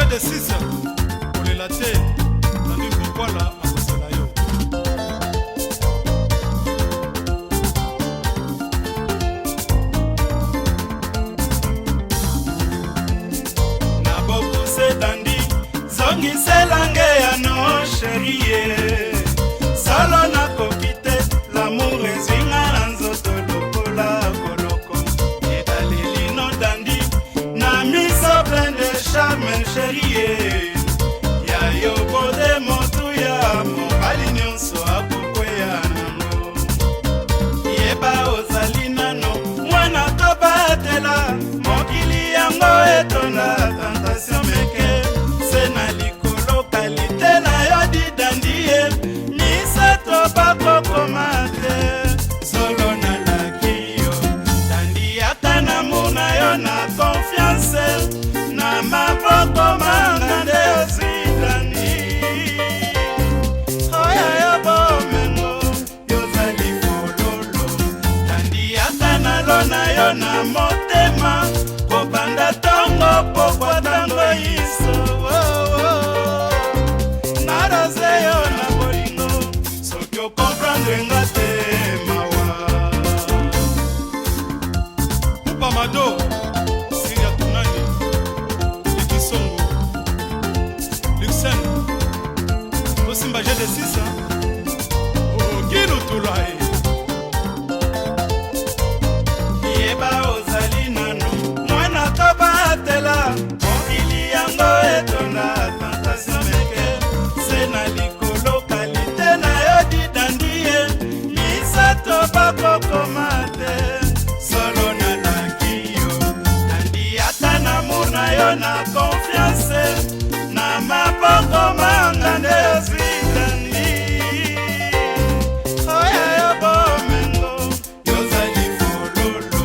de 6 kolela te nani mokwala akosala yo na bokuse dandi zongiselange ya no sherie solo nakoki te lamour ezinga na nzoto lokola koloko edalelino dandi na miso plein de charme sherie ya yo bode motuya mobali nyonso akokweya nango yeba ozali nano mwana kobatela mokili yango etonda tentation meke se na likolo kalite na yo didandi ye misato bakokoma te solo nalaki yo dandi ata namour na yo na confiance na maboko manga nde ozidani oya yo bomengo yozali fololo dandi ata nalo na yo na motema kobanda tongo pokwa tango iso narose yo na bolingo soki okomprendre nga te mawa upamado siria tunani likisongo luxen osimba g de 6 okinutulae yeba ozali nano mwana kobatela mokili yango etonda tentation meke se na likolo kalite na yo didandi ye misato bakokoma te solo nalaki yo dandi ata namour na yo na confiance na maboko manga nde ozidani oya yo bomengo yozali fololo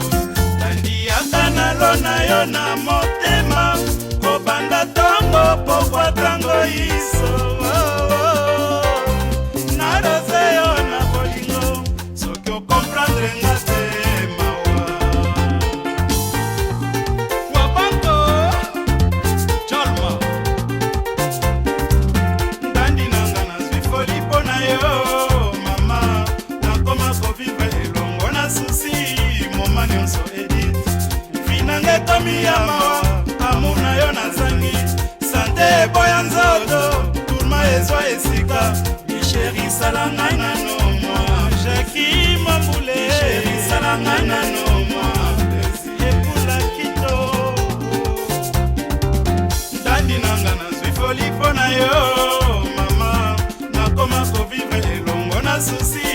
dandi ata nalo na yo na motema kobanda tongo pokwa tango iso narose yo na bolingo soki okomprendre nga te mawa wabango jalma ndandi nanga nazwi foli mpo na yo mama nakoma kovivre elongo na susi moma nyonso edit vi nanga ekomi ya mawa amour na yo nazangi sante eboya nzoto turma ezwa esika isheri sala ngai nano mwa jaki mambule isheri sala ngai nano mwa epula kito ndandi nanga nazwi foli mpo na yo mama nakoma kovivre elongo na susi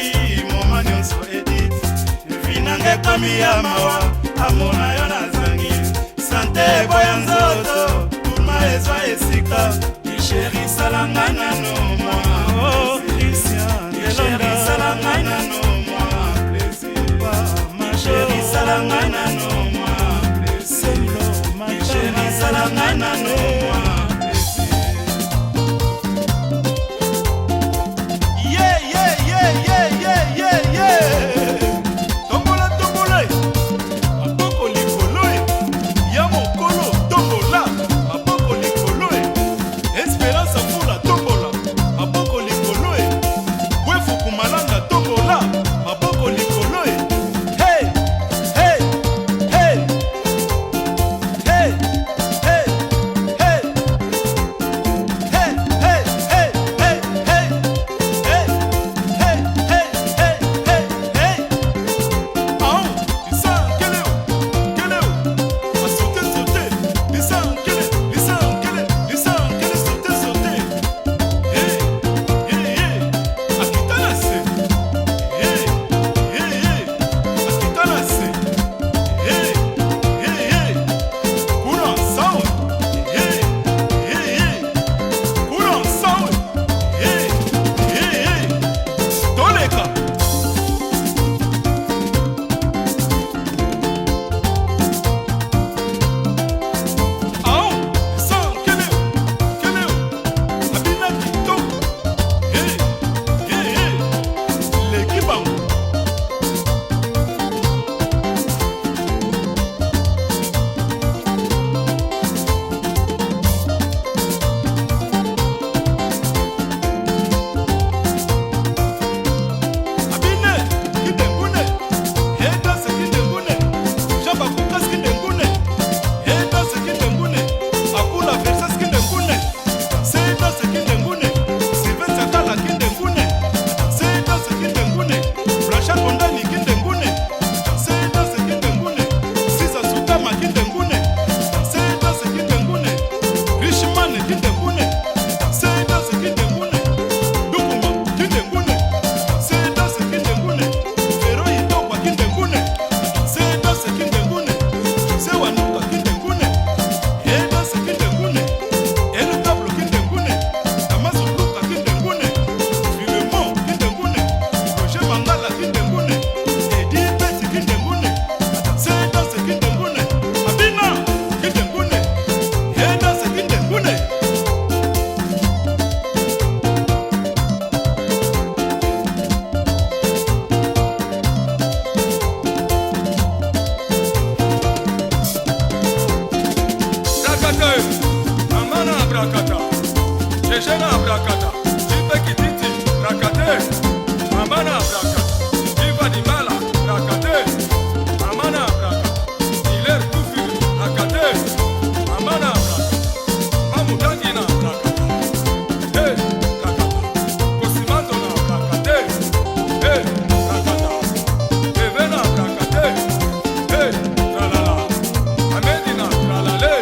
moma nyonso edit vi nanga ekomi ya mawa amour na yo nazangi sante eboya nzoto turma ezwa esika isheri sala ngai nano mwa isheri sala ngai nano mwa isheri sala ngai nano mwa isheri sala ngai nano mwa yeah yeah yeah yeah yeah yeah yeah tombola tombola maboko likolo ya mokolo tombola maboko likolo espérance fula tombola maboko likolo wefuku malanga tombola maboko likolo hey hey hey hey hey hey brakata jipe kititi brakate mamana brakata jiva dimala brakate mamana brakata iler kufiri brakate mamana brakata mamudagina brakata hey brakata kosimando na brakate hey brakata evena brakate hey tralala amedina tralale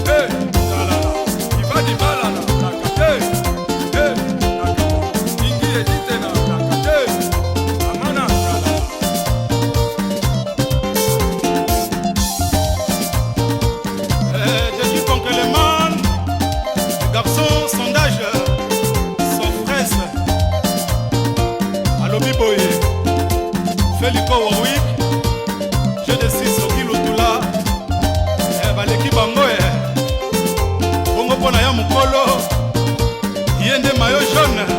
hey tralala ivadi bala na brakate hey brakata ingi edite na brakate mamana tralala. Depuis Conqueleman, le garçon sondage, son fraise, Alobi Boye, Feliko Warwick, je décide Soki Lutula, Baleki Bangoe, Bongo Pona ya Mukolo, Yende Mayo Jaune.